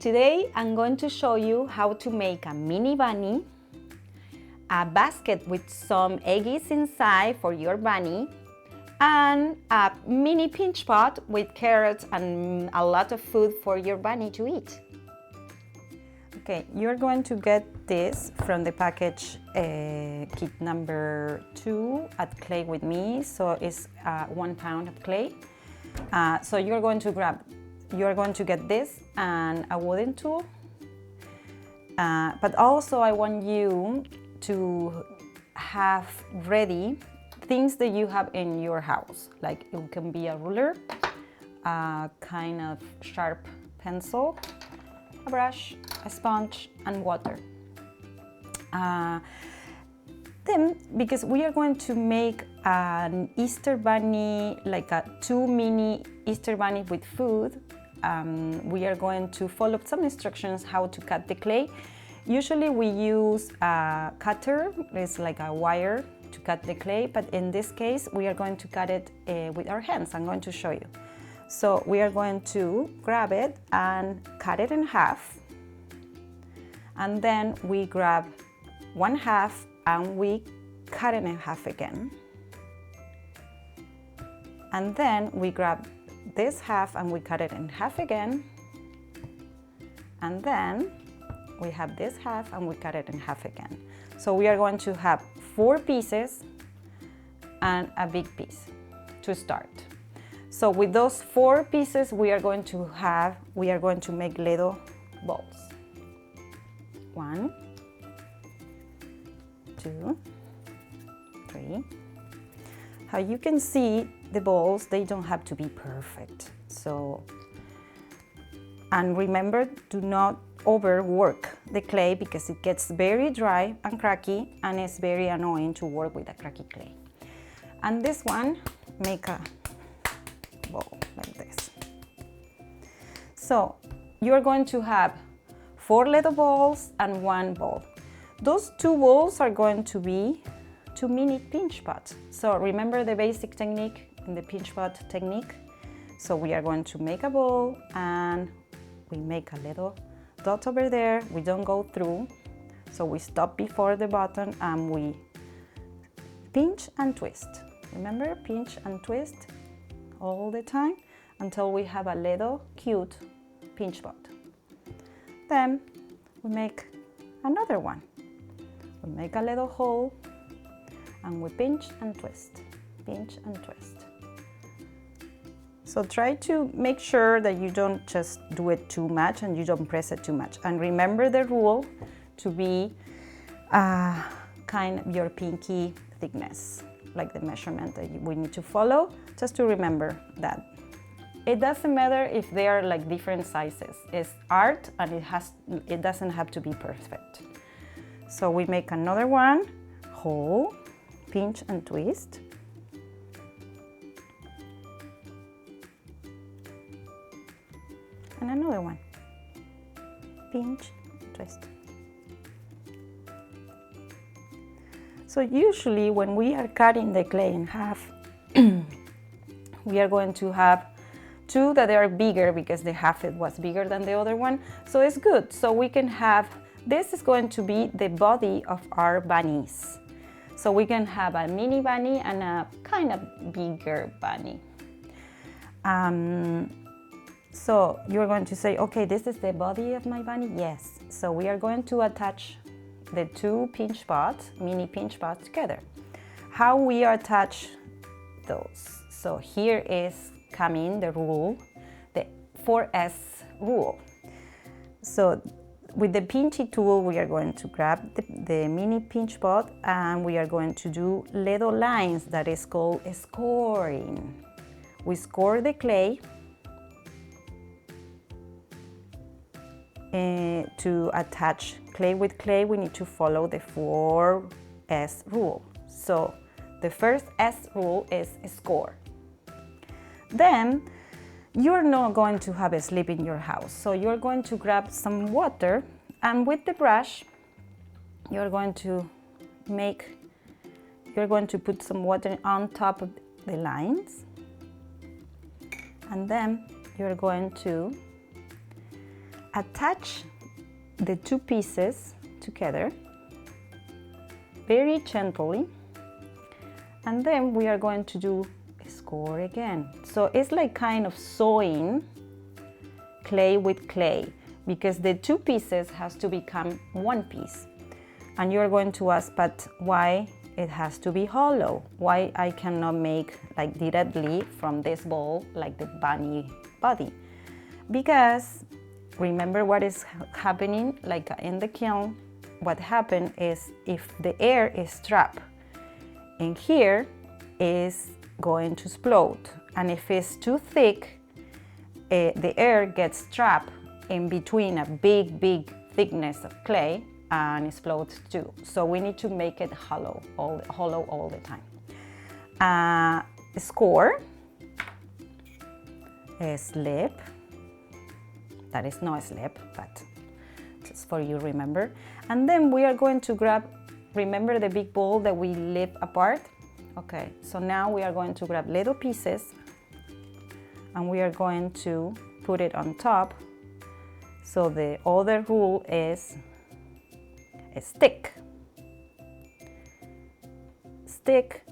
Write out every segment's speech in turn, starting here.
Today I'm going to show you how to make a mini bunny, a basket with some eggies inside for your bunny, and a mini pinch pot with carrots and a lot of food for your bunny to eat. Okay, you're going to get this from the package kit number 2 at Clay With Me. So it's 1 pound of clay. So you're going to get this and a wooden tool. But also I want you to have ready things that you have in your house. Like it can be a ruler, a kind of sharp pencil, a brush, a sponge, and water. Then, because we are going to make an Easter bunny, like a 2 mini Easter bunny with food, we are going to follow some instructions how to cut the clay. Usually we use a cutter, it's like a wire to cut the clay, but in this case we are going to cut it with our hands. I'm going to show you. So we are going to grab it and cut it in half, and then we grab 1/2 and we cut it in half again, and then we grab this half and we cut it in half again, and then we have this half and we cut it in half again. So we are going to have 4 pieces and a big piece to start. So with those 4 pieces we are going to make little balls. 1, 2, 3. How you can see the balls, they don't have to be perfect. And remember, do not overwork the clay because it gets very dry and cracky, and it's very annoying to work with a cracky clay. And this one, make a ball like this. So you're going to have 4 little balls and 1 ball. Those 2 balls are going to be 2 mini pinch pots. So remember the basic technique in the pinch pot technique. So we are going to make a ball and we make a little dot over there. We don't go through, so we stop before the button and we pinch and twist. Remember, pinch and twist all the time until we have a little cute pinch pot. Then we make another one. We make a little hole and we pinch and twist, pinch and twist. So try to make sure that you don't just do it too much and you don't press it too much. And remember the rule to be kind of your pinky thickness, like the measurement that we need to follow, just to remember that. It doesn't matter if they are like different sizes. It's art and it doesn't have to be perfect. So we make another one, hole, pinch and twist. And another one, pinch, twist. So usually when we are cutting the clay in half, we are going to have 2 that are bigger because the half it was bigger than the other one. So it's good. So we can have, this is going to be the body of our bunnies. So we can have a mini bunny and a kind of bigger bunny. So you're going to say, okay, this is the body of my bunny? Yes. So we are going to attach the 2 pinch pots, mini pinch pots together. How we attach those? So here is coming the rule, the 4S rule. So with the pinchy tool, we are going to grab the mini pinch pot and we are going to do little lines that is called scoring. We score the clay to attach clay with clay. We need to follow the 4S rule. So the first S rule is score. Then you're not going to have a slip in your house. So you're going to grab some water and with the brush, you're going to put some water on top of the lines. And then you're going to attach the two pieces together very gently, and then we are going to do a score again. So it's like kind of sewing clay with clay, because the two pieces has to become one piece. And you're going to ask, but why it has to be hollow? Why I cannot make like directly from this ball like the bunny body? Because remember what is happening like in the kiln. What happened is if the air is trapped in here, is going to explode, and if it's too thick, the air gets trapped in between a big thickness of clay and explodes too. So we need to make it hollow all the time. Score, a slip. That is no slip, but just for you remember. And then we are going to grab, remember the big ball that we leave apart? Okay, so now we are going to grab little pieces and we are going to put it on top. So the other rule is stick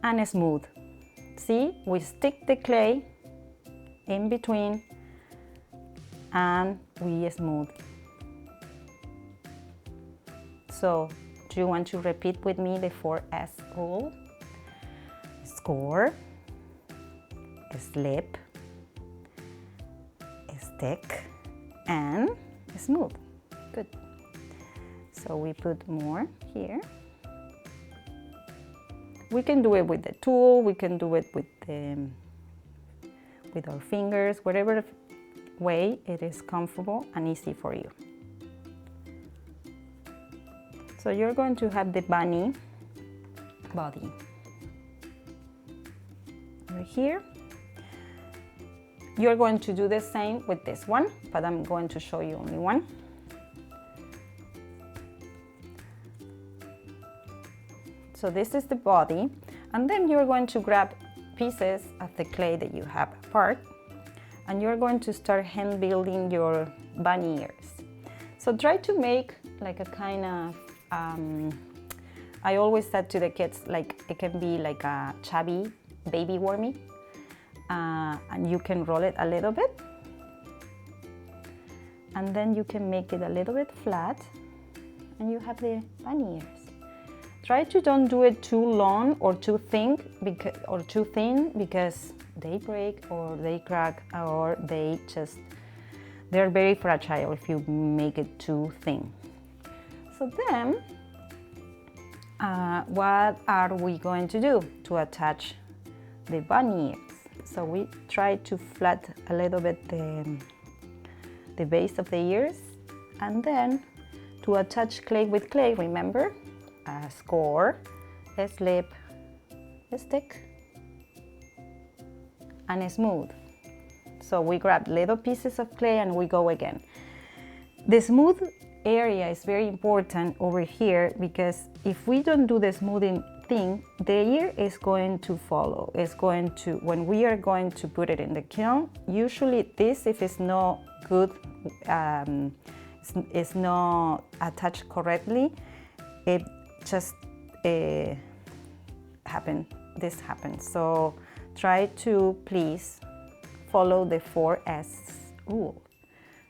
and smooth. See, we stick the clay in between and we smooth. So do you want to repeat with me the 4S rule? Score, slip, stick, and smooth. Good. So we put more here. We can do it with the tool, we can do it with our fingers, whatever way it is comfortable and easy for you. So you're going to have the bunny body over here. You're going to do the same with this one, but I'm going to show you only one. So this is the body, and then you're going to grab pieces of the clay that you have apart, and you're going to start hand building your bunny ears. So try to make like a kind of, I always said to the kids, like it can be like a chubby baby wormy, and you can roll it a little bit, and then you can make it a little bit flat, and you have the bunny ears. Try to don't do it too long or too thin, because they break or they crack or they're very fragile if you make it too thin. So then, what are we going to do to attach the bunny ears? So we try to flat a little bit the base of the ears, and then to attach clay with clay, remember? A score, a slip, a stick, and a smooth. So we grab little pieces of clay and we go again. The smooth area is very important over here, because if we don't do the smoothing thing, the ear is going to follow. It's going to, when we are going to put it in the kiln, usually this, if it's not good, it's not attached correctly, it just this happens. So try to please follow the 4S rule.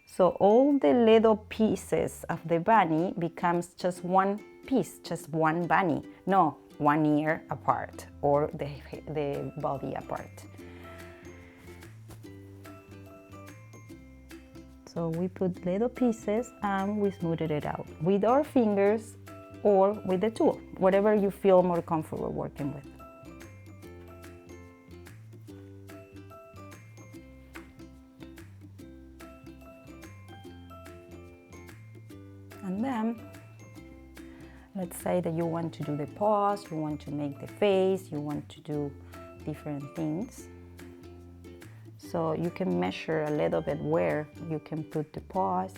So all the little pieces of the bunny becomes just one piece, just one bunny, no one ear apart or the body apart. So we put little pieces and we smoothed it out with our fingers or with the tool, whatever you feel more comfortable working with. And then, let's say that you want to do the paws, you want to make the face, you want to do different things. So you can measure a little bit where you can put the paws,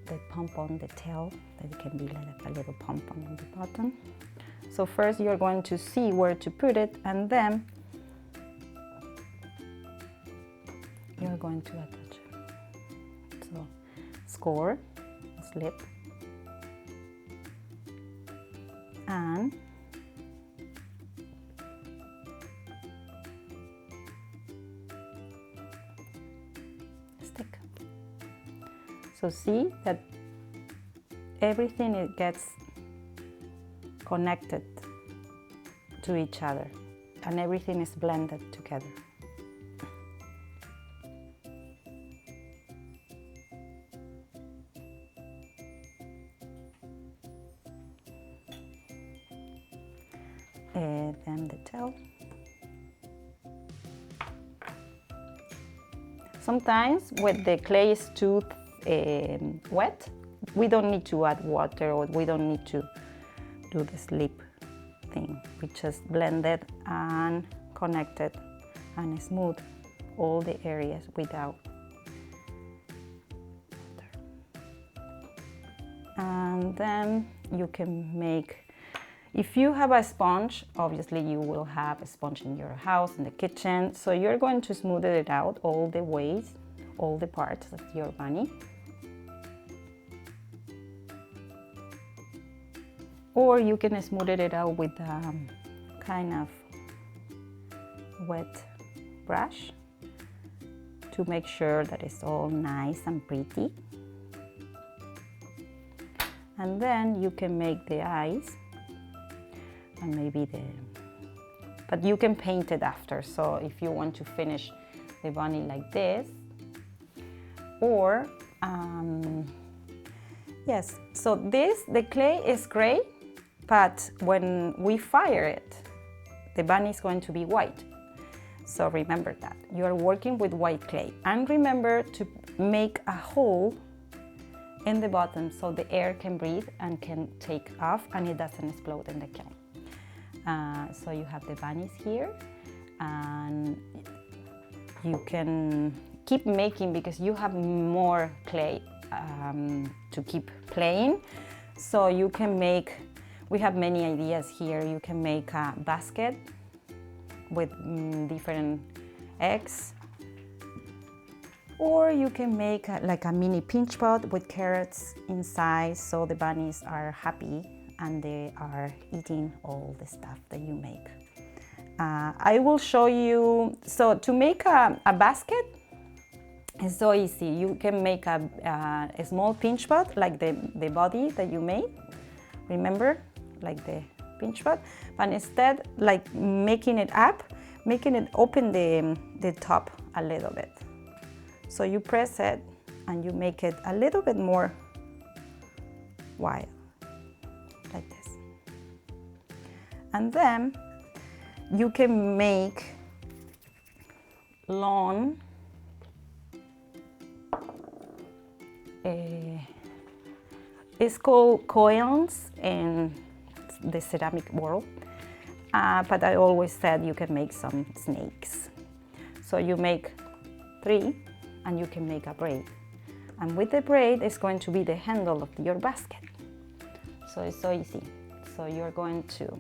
the pom-pom, the tail, that it can be like a little pom-pom on the bottom. So first you're going to see where to put it, and then you're going to attach it. So score, slip, and stick. So see that everything it gets connected to each other and everything is blended together. And then the tail. Sometimes when the clay is too wet, we don't need to add water or we don't need to do the slip thing. We just blend it and connect it and smooth all the areas without water. And then you can make, if you have a sponge, obviously you will have a sponge in your house, in the kitchen. So you're going to smooth it out all the ways, all the parts of your bunny. Or you can smooth it out with a kind of wet brush to make sure that it's all nice and pretty. And then you can make the eyes and maybe but you can paint it after. So if you want to finish the bunny like this, or yes, so the clay is gray, but when we fire it, the bunny is going to be white. So remember that you are working with white clay, and remember to make a hole in the bottom so the air can breathe and can take off and it doesn't explode in the kiln. So you have the bunnies here, and you can keep making because you have more clay to keep playing. So you can make, we have many ideas here. You can make a basket with different eggs, or you can make like a mini pinch pot with carrots inside, so the bunnies are happy and they are eating all the stuff that you make. I will show you, so to make a basket is so easy. You can make a small pinch pot like the body that you made, remember, like the pinch pot, but instead like making it open the top a little bit. So you press it and you make it a little bit more wide, like this. And then you can make long it's called coins in the ceramic world, but I always said you can make some snakes. So you make 3 and you can make a braid, and with the braid it's going to be the handle of your basket. So it's so easy. So you're going to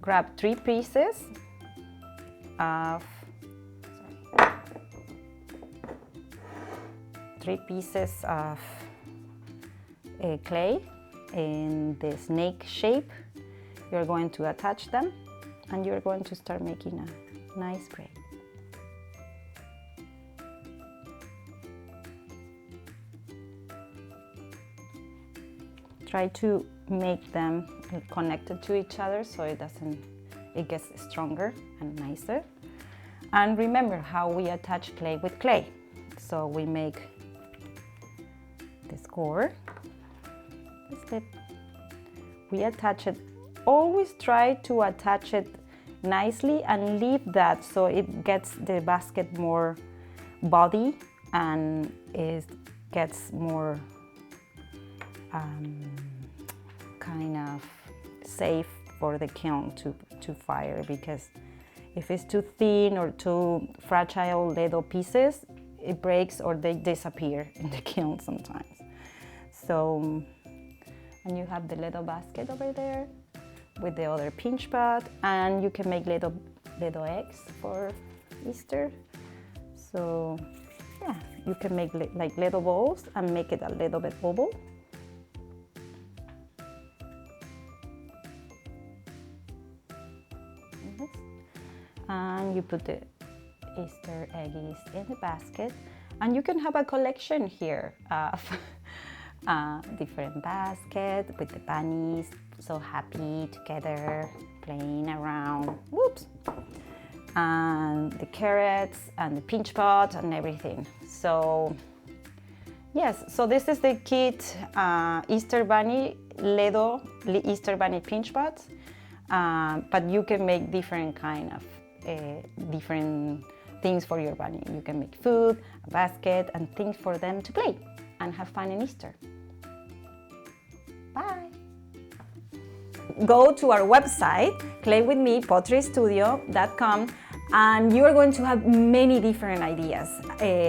grab 3 pieces of 3 pieces of clay in the snake shape. You're going to attach them and you're going to start making a nice braid. Try to make them connected to each other so it gets stronger and nicer. And remember how we attach clay with clay. So we make the score, the slip. We attach it. Always try to attach it nicely and leave that so it gets the basket more body and it gets more kind of safe for the kiln to fire, because if it's too thin or too fragile little pieces, it breaks or they disappear in the kiln sometimes. So, and you have the little basket over there with the other pinch pot, and you can make little eggs for Easter. So yeah, you can make like little balls and make it a little bit oval. And you put the Easter eggs in the basket, and you can have a collection here of different baskets with the bunnies so happy together playing around. Whoops! And the carrots and the pinch pot and everything. So yes, so this is the kit Easter Bunny Ledo Easter Bunny pinch pots, but you can make different kind of different things for your bunny. You can make food, a basket, and things for them to play and have fun in Easter. Bye! Go to our website, playwithmepotterystudio.com, and you are going to have many different ideas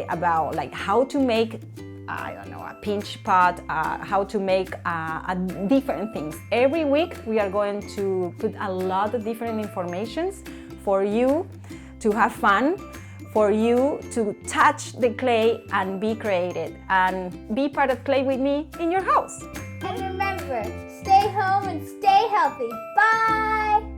about like how to make, I don't know, a pinch pot, how to make different things. Every week we are going to put a lot of different informations for you to have fun, for you to touch the clay and be creative and be part of Play With Me in your house. And remember, stay home and stay healthy. Bye!